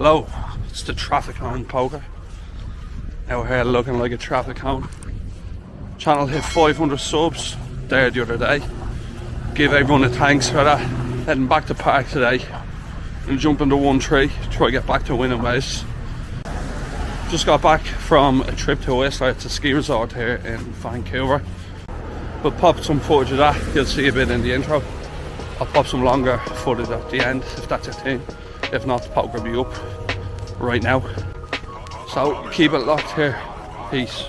Hello, it's the traffic cone poker. Out here looking like a traffic cone. Channel hit 500 subs there the other day. Give everyone a thanks for that. Heading back to Parq today. Gonna jump into 1-3, try to get back to winning ways. Just got back from a trip to Whistler. It's a ski resort here in Vancouver. We'll pop some footage of that, you'll see a bit in the intro. I'll pop some longer footage at the end if that's a thing. If not, the poker will be up right now. So keep it locked here. Peace.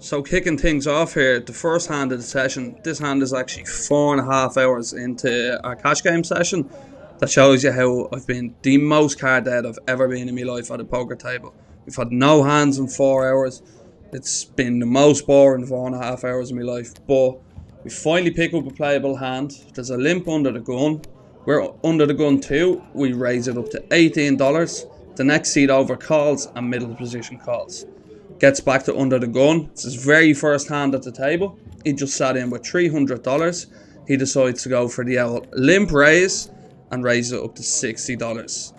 So kicking things off here, the first hand of the session, this hand is actually 4.5 hours into our cash game session. That shows you how I've been the most card dead I've ever been in my life at a poker table. We've had no hands in 4 hours. It's been the most boring 4.5 hours of my life. But we finally pick up a playable hand. There's a limp under the gun. We're under the gun too. We raise it up to $18. The next seat over calls and middle position calls. Gets back to under the gun. It's his very first hand at the table. He just sat in with $300. He decides to go for the old limp raise and raise it up to $60.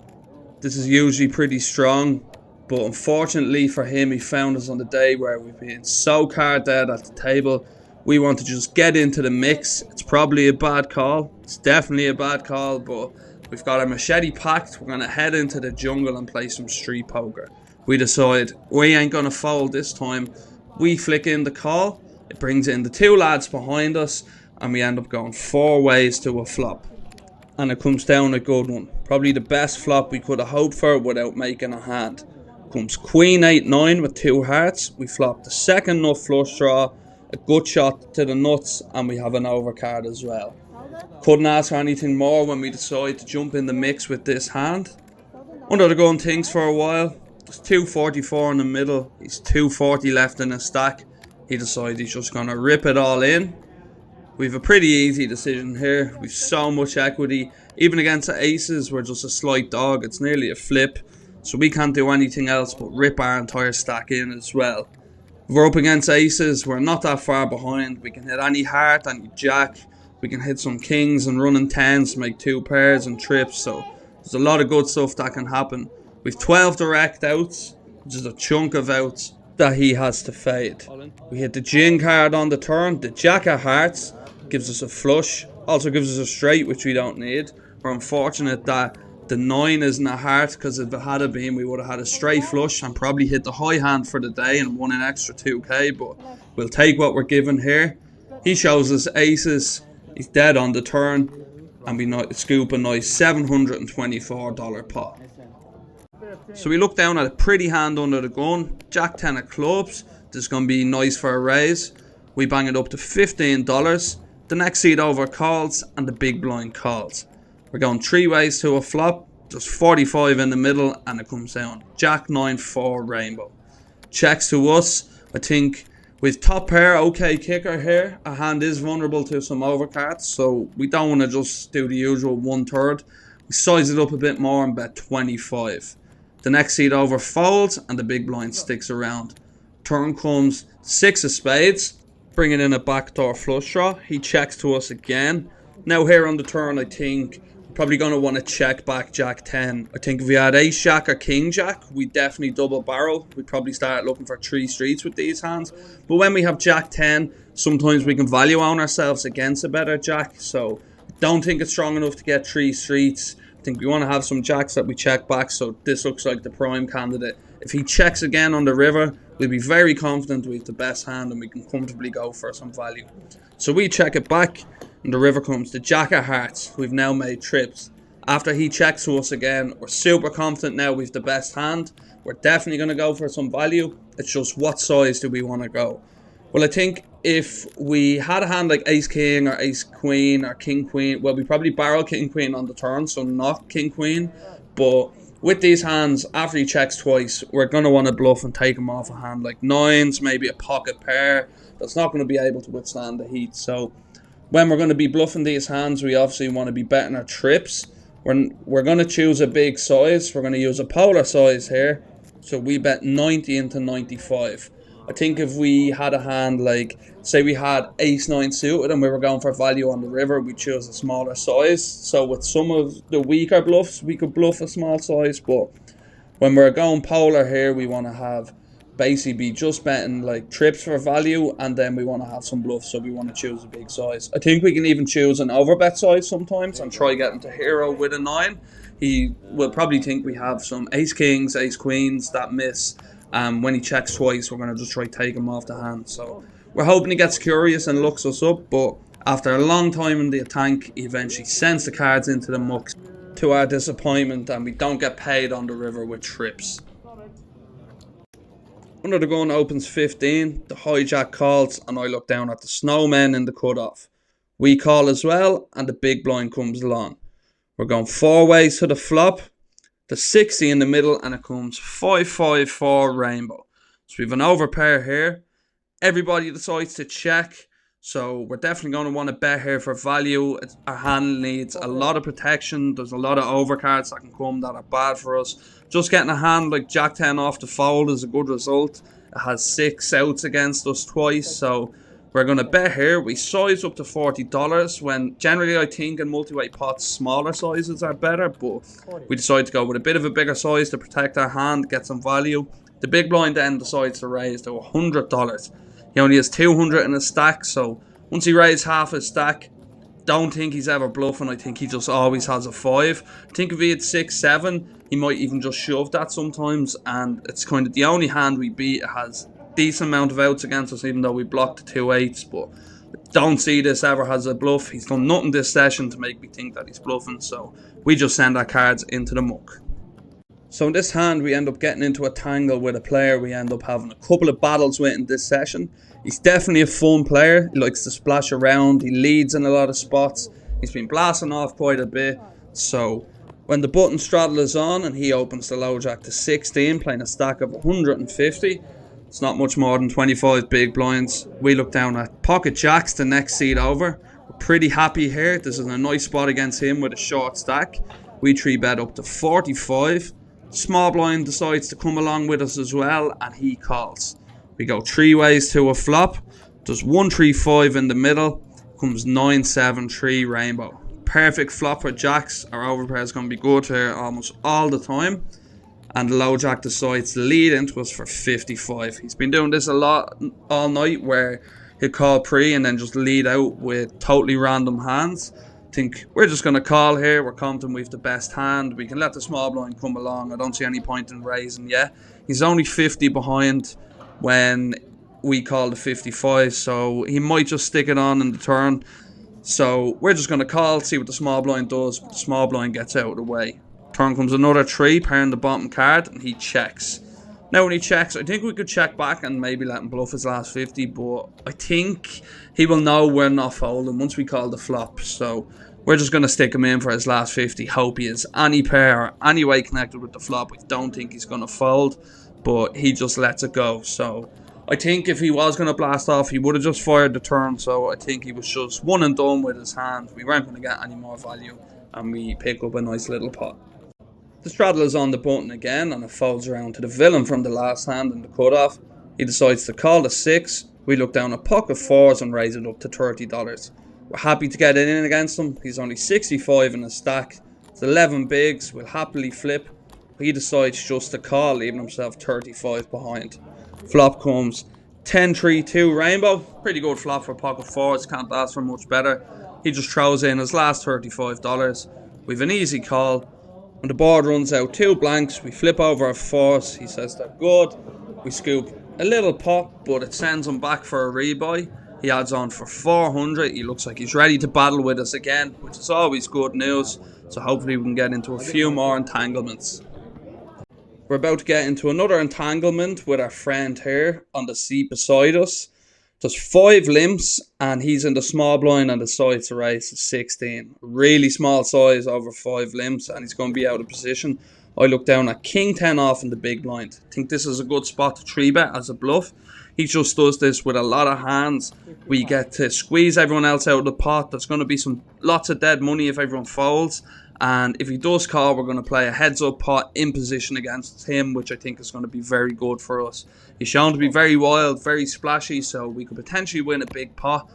This is usually pretty strong, but unfortunately for him, he found us on the day where we've been so card dead at the table. We want to just get into the mix. It's probably a bad call. It's definitely a bad call, but we've got our machete packed. We're going to head into the jungle and play some street poker. We decide we ain't going to fold this time. We flick in the call. It brings in the two lads behind us, and we end up going 4 ways to a flop. And it comes down a good one. Probably the best flop we could have hoped for without making a hand. Comes Queen 8-9 with 2 hearts. We flop the second nut flush draw, a good shot to the nuts, and we have an overcard as well. Couldn't ask for anything more when we decide to jump in the mix with this hand. Under the gun things for a while. There's 244 in the middle. He's 240 left in his stack. He decides he's just going to rip it all in. We've a pretty easy decision here. We've so much equity. Even against the aces, we're just a slight dog. It's nearly a flip. So we can't do anything else but rip our entire stack in as well. If we're up against aces, we're not that far behind. We can hit any heart, any jack. We can hit some kings and running tens to make 2 pairs and trips. So there's a lot of good stuff that can happen. We've 12 direct outs, which is a chunk of outs that he has to fade. We hit the gin card on the turn. The jack of hearts gives us a flush. Also gives us a straight, which we don't need. We're unfortunate that the 9 isn't a heart, because if it had been, we would have had a straight flush and probably hit the high hand for the day and won an extra 2k. But we'll take what we're given here. He shows us aces. He's dead on the turn. And we scoop a nice $724 pot. So we look down at a pretty hand under the gun. Jack 10 of clubs. This is going to be nice for a raise. We bang it up to $15. The next seat over calls and the big blind calls. We're going 3 ways to a flop. Just 45 in the middle and it comes down. Jack 9-4 rainbow. Checks to us. I think with top pair, okay kicker here. A hand is vulnerable to some overcards, so we don't want to just do the usual 1/3. We size it up a bit more and bet 25. The next seat over folds and the big blind sticks around. Turn comes 6 of spades, bringing in a backdoor flush draw. He checks to us again. Now here on the turn, I think we're probably going to want to check back Jack 10. I think if we had Ace Jack or King Jack, we'd definitely double barrel. We'd probably start looking for 3 streets with these hands. But when we have Jack 10, sometimes we can value on ourselves against a better Jack. So I don't think it's strong enough to get 3 streets. I think we want to have some jacks that we check back, so this looks like the prime candidate. If he checks again on the river, we'll be very confident we have the best hand and we can comfortably go for some value. So we check it back, and the river comes to Jack of Hearts. We've now made trips. After he checks to us again, we're super confident now we've the best hand. We're definitely going to go for some value. It's just what size do we want to go? Well, I think if we had a hand like Ace King or Ace Queen or King Queen, well, we probably barrel King Queen on the turn, so not King Queen. But with these hands, after he checks twice, we're going to want to bluff and take him off a hand like 9s, maybe a pocket pair. That's not going to be able to withstand the heat. So when we're going to be bluffing these hands, we obviously want to be betting our trips. We're going to choose a big size. We're going to use a polar size here. So we bet 90 into 95. I think if we had a hand like, say we had ace-9 suited and we were going for value on the river, we'd choose a smaller size. So with some of the weaker bluffs, we could bluff a small size. But when we're going polar here, we want to have basically be just betting like trips for value, and then we want to have some bluffs, so we want to choose a big size. I think we can even choose an overbet size sometimes and try getting to hero with a 9. He will probably think we have some ace kings, ace queens that miss. When he checks twice, we're going to just try take him off the hand. So we're hoping he gets curious and looks us up, but after a long time in the tank, he eventually sends the cards into the muck to our disappointment, and we don't get paid on the river with trips. Under the gun opens 15, the hijack calls, and I look down at the snowmen in the cutoff. We call as well, and the big blind comes along. We're going 4 ways to the flop, the 60 in the middle, and it comes 5-5-4 rainbow. So we have an overpair here. Everybody decides to check, so we're definitely going to want to bet here for value. Our hand needs a lot of protection. There's a lot of overcards that can come that are bad for us. Just getting a hand like Jack 10 off the fold is a good result. It has 6 outs against us twice, so we're going to bet here. We size up to $40 when generally I think in multi-weight pots smaller sizes are better, but we decide to go with a bit of a bigger size to protect our hand, get some value. The big blind then decides to raise to $100. He only has 200 in his stack, so once he raises half his stack, don't think he's ever bluffing. I think he just always has a 5. I think if he had 6-7, he might even just shove that sometimes, and it's kind of the only hand we beat. It has decent amount of outs against us, even though we blocked the 2 8s, but don't see this ever as a bluff. He's done nothing this session to make me think that he's bluffing, so we just send our cards into the muck. So in this hand, we end up getting into a tangle with a player we end up having a couple of battles with in this session. He's definitely a fun player. He likes to splash around. He leads in a lot of spots. He's been blasting off quite a bit. So when the button straddle is on and he opens the low jack to 16, playing a stack of 150, it's not much more than 25 big blinds. We look down at pocket jacks, the next seat over. We're pretty happy here. This is a nice spot against him with a short stack. We 3-bet up to 45. Small blind decides to come along with us as well, and he calls. We go 3 ways to a flop. There's 1-3-5 in the middle. Comes 9-7-3 rainbow. Perfect flop for jacks. Our overpair is going to be good here almost all the time. And the low jack decides to lead into us for 55. He's been doing this a lot all night, where he'll call pre and then just lead out with totally random hands. Think we're just going to call here. We're confident we've the best hand. We can let the small blind come along. I don't see any point in raising yet. He's only 50 behind when we call the 55, so he might just stick it on in the turn. So we're just going to call, see what the small blind does. But the small blind gets out of the way. Turn comes another 3, pairing the bottom card, and he checks. Now when he checks, I think we could check back and maybe let him bluff his last 50, but I think he will know we're not folding once we call the flop. So we're just going to stick him in for his last 50, hope he is any pair or any way connected with the flop. I don't think he's going to fold, but he just lets it go. So I think if he was going to blast off, he would have just fired the turn. So I think he was just one and done with his hand. We weren't going to get any more value, and we pick up a nice little pot. The straddle is on the button again, and it folds around to the villain from the last hand in the cutoff. He decides to call the 6. We look down a pocket 4s and raise it up to $30. We're happy to get it in against him. He's only 65 in his stack. It's 11 bigs. We'll happily flip. He decides just to call, leaving himself 35 behind. Flop comes 10-3-2 rainbow. Pretty good flop for pocket 4s. Can't ask for much better. He just throws in his last $35. We've an easy call. When the board runs out 2 blanks, we flip over our 4s. He says they're good. We scoop a little pot, but it sends him back for a rebuy. He adds on for 400. He looks like he's ready to battle with us again, which is always good news. So hopefully we can get into a few more entanglements. We're about to get into another entanglement with our friend here on the seat beside us. There's 5 limps, and he's in the small blind and decides to raise to 16. Really small size, over 5 limps, and he's going to be out of position. I look down at King 10 off in the big blind. I think this is a good spot to 3-bet as a bluff. He just does this with a lot of hands. We get to squeeze everyone else out of the pot. There's going to be lots of dead money if everyone folds. And if he does call, we're going to play a heads-up pot in position against him, which I think is going to be very good for us. He's shown to be very wild, very splashy, so we could potentially win a big pot.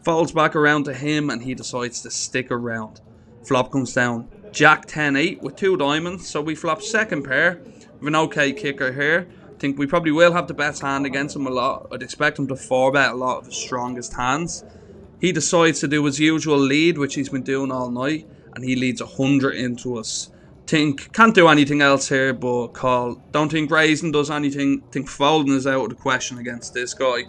Folds back around to him, and he decides to stick around. Flop comes down Jack 10-8 with 2 diamonds, so we flop second pair. We have an okay kicker here. I think we probably will have the best hand against him a lot. I'd expect him to 4-bet a lot of his strongest hands. He decides to do his usual lead, which he's been doing all night, and he leads 100 into us. Can't do anything else here but call. Don't think raising does anything. Think folding is out of the question against this guy.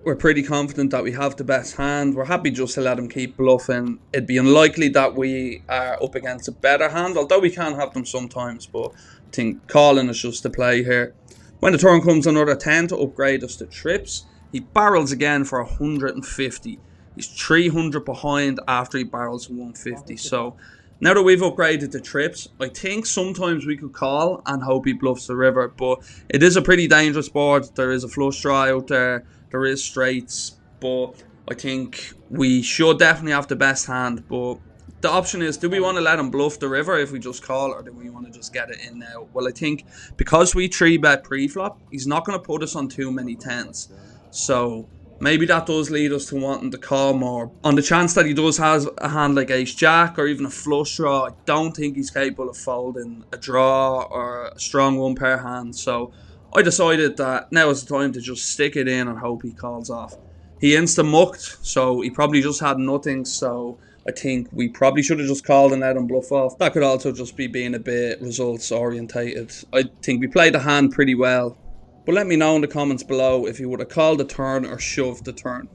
We're pretty confident that we have the best hand. We're happy just to let him keep bluffing. It'd be unlikely that we are up against a better hand, although we can have them sometimes, but I think calling is just the play here. When the turn comes, another 10 to upgrade us to trips. He barrels again for 150. He's 300 behind after he barrels 150. So now that we've upgraded to trips, I think sometimes we could call and hope he bluffs the river. But it is a pretty dangerous board. There is a flush draw out there. There is straights. But I think we should definitely have the best hand. But the option is, do we want to let him bluff the river if we just call, or do we want to just get it in now? Well, I think because we 3-bet pre-flop, he's not going to put us on too many 10s. So maybe that does lead us to wanting to call more. On the chance that he does have a hand like ace-jack or even a flush draw, I don't think he's capable of folding a draw or a strong 1-pair hand. So I decided that now is the time to just stick it in and hope he calls off. He insta-mucked, so he probably just had nothing. So I think we probably should have just called and let him bluff off. That could also just be being a bit results orientated. I think we played the hand pretty well. But let me know in the comments below if you would have called the turn or shoved the turn.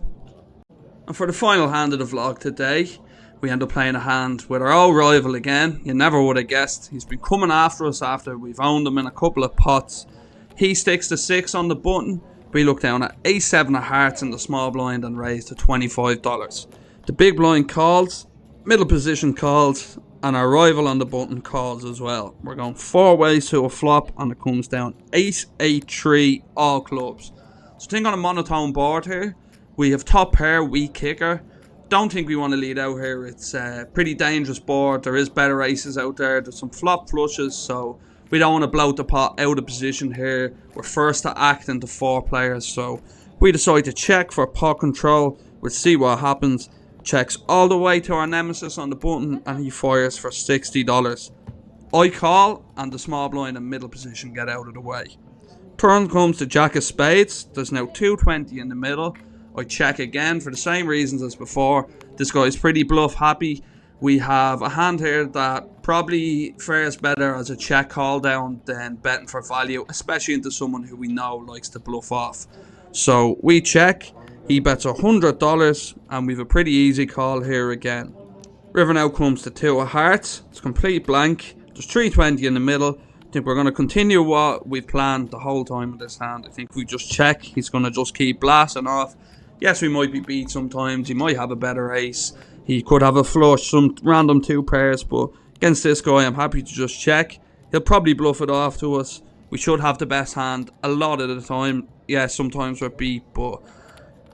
And for the final hand of the vlog today, we end up playing a hand with our old rival again. You never would have guessed. He's been coming after us after we've owned him in a couple of pots. He sticks the 6 on the button. We look down at ace-7 of hearts in the small blind and raise to $25. The big blind calls, middle position calls, and our rival on the button calls as well. We're going 4 ways to a flop, and it comes down ace-8-3, all clubs. So I think on a monotone board here, we have top pair, weak kicker. Don't think we want to lead out here. It's a pretty dangerous board. There is better aces out there. There's some flop flushes, so we don't want to bloat the pot out of position here. We're first to act into 4 players, so we decide to check for pot control. We'll see what happens. Checks all the way to our nemesis on the button, and he fires for $60. I call, and the small blind and middle position get out of the way. Turn comes to jack of spades. There's now 220 in the middle. I check again for the same reasons as before. This guy's pretty bluff happy. We have a hand here that probably fares better as a check call down than betting for value, especially into someone who we know likes to bluff off. So we check. He bets $100, and we've a pretty easy call here again. River now comes to 2 of hearts. It's complete blank. There's 320 in the middle. I think we're going to continue what we've planned the whole time with this hand. I think we just check. He's going to just keep blasting off. Yes, we might be beat sometimes. He might have a better ace. He could have a flush, some random 2 pairs. But against this guy, I'm happy to just check. He'll probably bluff it off to us. We should have the best hand a lot of the time. Yes, sometimes we're beat, but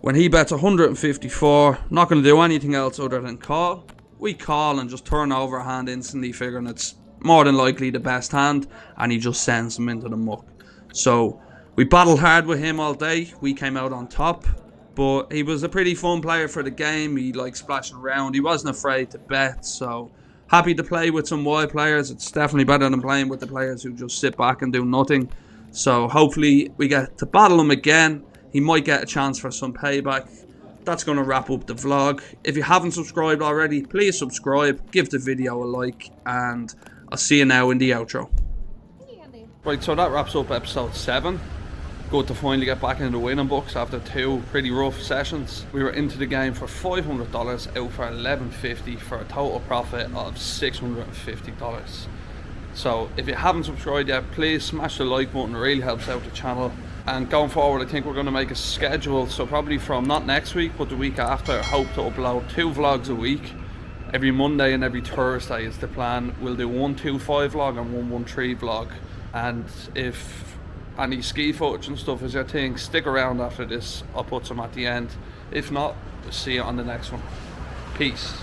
when he bets 154, not going to do anything else other than call. We call and just turn over a hand instantly, figuring it's more than likely the best hand, and he just sends him into the muck. So we battled hard with him all day. We came out on top, but he was a pretty fun player for the game. He liked splashing around. He wasn't afraid to bet, so happy to play with some wide players. It's definitely better than playing with the players who just sit back and do nothing. So hopefully we get to battle him again. He might get a chance for some payback. That's going to wrap up the vlog. If you haven't subscribed already, please subscribe, give the video a like, and I'll see you now in the outro. Right, so that wraps up episode 7. Good to finally get back into the winning books after 2 pretty rough sessions. We were into the game for $500, out for $11.50 for a total profit of $650. So if you haven't subscribed yet, please smash the like button. It really helps out the channel. And going forward, I think we're going to make a schedule. So probably from not next week, but the week after, I hope to upload 2 vlogs a week. Every Monday and every Thursday is the plan. We'll do 1 2-5 vlog and 1 1-3 vlog. And if any ski footage and stuff is your thing, stick around after this. I'll put some at the end. If not, see you on the next one. Peace.